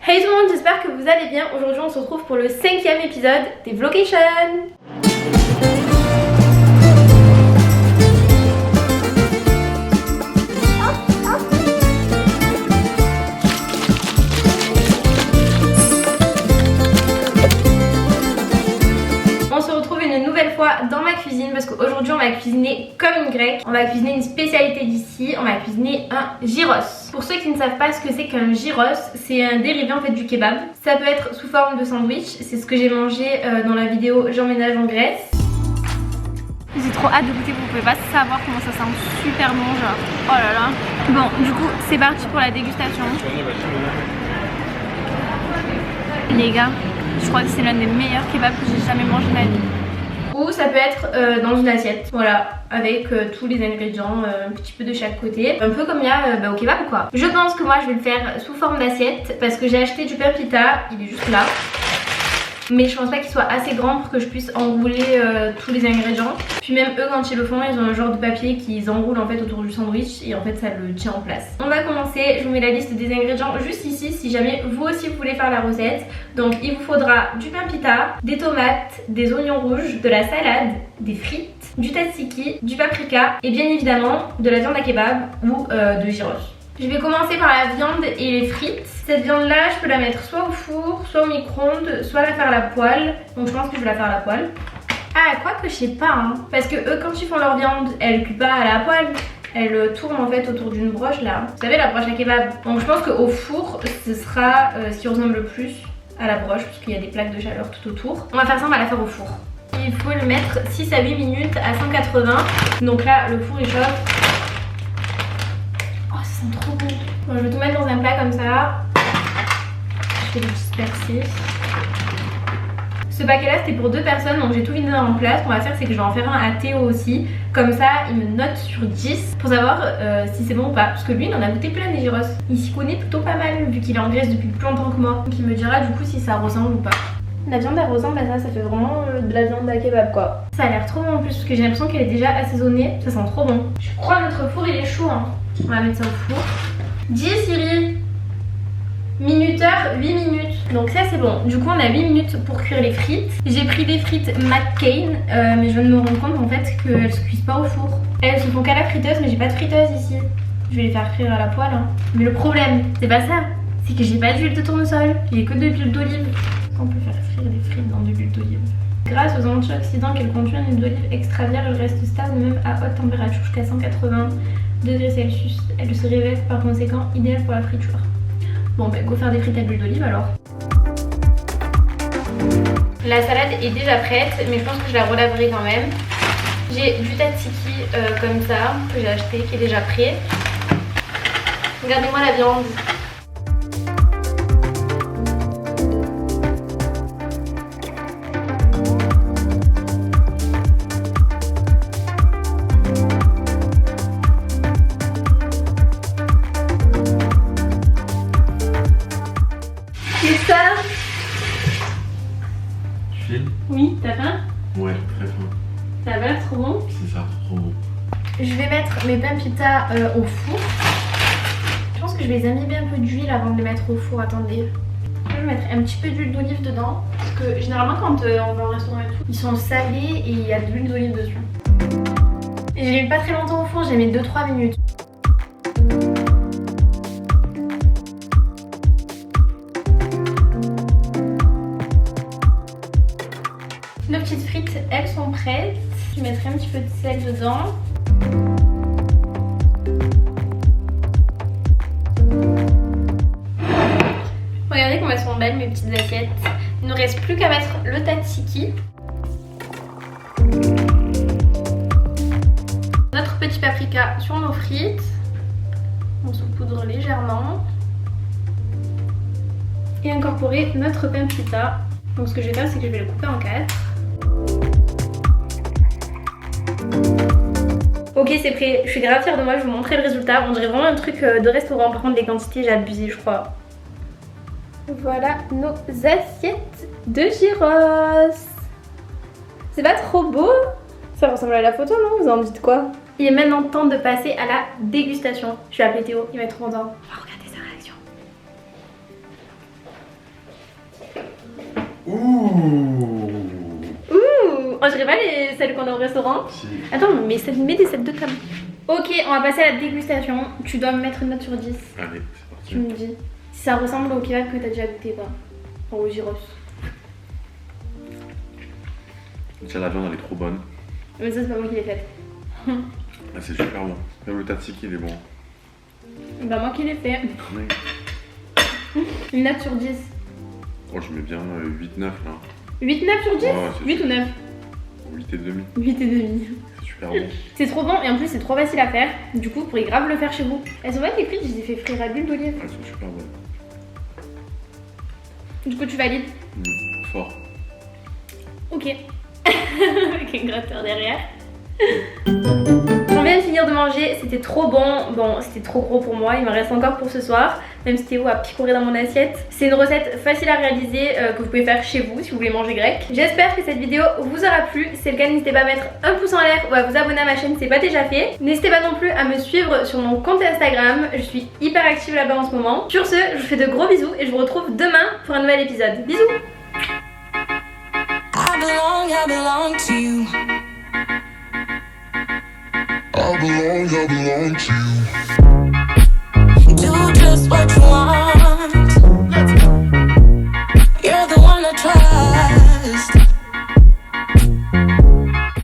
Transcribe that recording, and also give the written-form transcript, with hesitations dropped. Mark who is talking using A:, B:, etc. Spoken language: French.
A: Hey tout le monde, j'espère que vous allez bien. Aujourd'hui on se retrouve pour le 5e épisode des Vlogations. Dans ma cuisine parce qu'aujourd'hui on va cuisiner comme une grecque. On va cuisiner une spécialité d'ici, on va cuisiner un gyros. Pour ceux qui ne savent pas ce que c'est qu'un gyros, c'est un dérivé en fait du kebab. Ça peut être sous forme de sandwich, c'est ce que j'ai mangé dans la vidéo J'emménage en Grèce. J'ai trop hâte de goûter, vous pouvez pas savoir comment ça sent super bon genre. Oh là là. Bon du coup c'est parti pour la dégustation. Les gars, je crois que c'est l'un des meilleurs kebabs que j'ai jamais mangé de ma vie. Ou ça peut être dans une assiette, voilà, avec tous les ingrédients, un petit peu de chaque côté, un peu comme il y a au kebab quoi. Je pense que moi je vais le faire sous forme d'assiette parce que j'ai acheté du pain pita, il est juste là. Mais je pense pas qu'il soit assez grand pour que je puisse enrouler tous les ingrédients. Puis même eux quand ils le font, ils ont un genre de papier qu'ils enroulent en fait autour du sandwich et en fait ça le tient en place. On va commencer, je vous mets la liste des ingrédients juste ici si jamais vous aussi vous voulez faire la recette. Donc il vous faudra du pain pita, des tomates, des oignons rouges, de la salade, des frites, du tzatziki, du paprika et bien évidemment de la viande à kebab ou de gyros. Je vais commencer par la viande et les frites. Cette viande là je peux la mettre soit au four, soit au micro-ondes, soit la faire à la poêle. Donc je pense que je vais la faire à la poêle. Ah quoi que je sais pas hein. Parce que eux quand ils font leur viande, elles cuisent pas à la poêle. Elles tournent en fait autour d'une broche là. Vous savez la broche à kebab. Donc je pense qu'au four ce sera ce qui ressemble le plus à la broche. Parce qu'il y a des plaques de chaleur tout autour. On va faire ça, on va la faire au four. Il faut le mettre 6 à 8 minutes à 180. Donc là le four il chauffe. Trop bon. Bon, je vais tout mettre dans un plat comme ça. Je vais le disperser. Ce paquet là c'était pour 2 personnes donc j'ai tout vidé dans mon plat. Ce qu'on va faire c'est que je vais en faire un à Théo aussi. Comme ça il me note sur 10 pour savoir si c'est bon ou pas. Parce que lui il en a goûté plein des gyros. Il s'y connaît plutôt pas mal vu qu'il est en Grèce depuis plus longtemps que moi. Donc il me dira du coup si ça ressemble ou pas. La viande elle ressemble à ça, ça fait vraiment de la viande à kebab quoi. Ça a l'air trop bon en plus parce que j'ai l'impression qu'elle est déjà assaisonnée. Ça sent trop bon. Je crois que notre four il est chaud hein. On va mettre ça au four. 10 Cyril. Minuteur 8 minutes. Donc ça c'est bon. Du coup on a 8 minutes pour cuire les frites. J'ai pris des frites McCain mais je viens de me rendre compte en fait qu'elles se cuisent pas au four. Elles se font qu'à la friteuse mais j'ai pas de friteuse ici. Je vais les faire frire à la poêle hein. Mais le problème c'est pas ça. C'est que j'ai pas d'huile de tournesol. J'ai que de l'huile d'olive. On peut faire frire des frites dans de l'huile d'olive. Grâce aux antioxydants qu'elle contient, l'huile d'olive extra vierge reste stable même à haute température jusqu'à 180 degrés Celsius. Elle se révèle par conséquent idéale pour la friture. Bon ben go faire des frites à l'huile d'olive alors. La salade est déjà prête mais je pense que je la relaverai quand même. J'ai du tzatziki comme ça que j'ai acheté qui est déjà prêt. Regardez-moi la viande. C'est ça.
B: Tu files?
A: Oui, t'as faim?
B: Ouais, très faim.
A: Ça va l'air trop bon?
B: C'est ça, trop bon.
A: Je vais mettre mes pains pita au four. Je pense que je vais les imbiber un peu d'huile avant de les mettre au four, attendez. Je vais mettre un petit peu d'huile d'olive dedans. Parce que généralement quand on va au restaurant et tout, ils sont salés et il y a de l'huile d'olive dessus. Et je les mets pas très longtemps au four, j'ai mis 2-3 minutes. Nos petites frites, elles sont prêtes. Je mettrai un petit peu de sel dedans. Regardez comme elles sont belles mes petites assiettes. Il ne reste plus qu'à mettre le tzatziki. Notre petit paprika sur nos frites. On saupoudre légèrement. Et incorporer notre pain pita. Donc ce que je vais faire c'est que je vais le couper en 4. Ok c'est prêt, je suis grave fière de moi, je vais vous montrer le résultat. On dirait vraiment un truc de restaurant, par contre les quantités j'ai abusé je crois. Voilà nos assiettes de gyros. C'est pas trop beau? Ça ressemble à la photo non? Vous en dites quoi? Il est maintenant temps de passer à la dégustation. Je vais appeler Théo, il va être trop content. On va regarder sa réaction. mangerai pas celles qu'on a au restaurant.
B: Si.
A: Attends, mais ça met des sets de table. Ok, on va passer à la dégustation. Tu dois me mettre une note sur 10.
B: Allez, c'est parti.
A: Tu me dis si ça ressemble au kebab que t'as déjà goûté quoi. Enfin, au gyros.
B: Déjà, la viande, elle est trop bonne.
A: Mais ça, c'est pas moi qui l'ai faite.
B: Ah, c'est super bon. Même le tzatziki, il est bon.
A: Bah, moi qui l'ai fait.
B: Oui.
A: Une note sur 10.
B: Oh, je mets bien 8-9 là.
A: 8-9 sur 10
B: Ouais, c'est
A: 8 ou 9
B: 8,5.
A: 8 et demi.
B: C'est super bon.
A: C'est trop bon et en plus c'est trop facile à faire. Du coup vous pourrez grave le faire chez vous. Elles sont pas été frites, je les ai fait frire à l'huile d'olive.
B: Elles sont super bonnes.
A: Du coup tu valides.
B: Fort.
A: Ok. Avec un gratteur derrière. On vient de finir de manger, c'était trop bon. Bon, c'était trop gros pour moi, il m'en reste encore pour ce soir. Même si Théo a picoré dans mon assiette. C'est une recette facile à réaliser que vous pouvez faire chez vous si vous voulez manger grec. J'espère que cette vidéo vous aura plu. Si c'est le cas, n'hésitez pas à mettre un pouce en l'air ou à vous abonner à ma chaîne si c'est pas déjà fait. N'hésitez pas non plus à me suivre sur mon compte Instagram. Je suis hyper active là-bas en ce moment. Sur ce, je vous fais de gros bisous et je vous retrouve demain pour un nouvel épisode. Bisous.
C: I belong to you. I belong to you.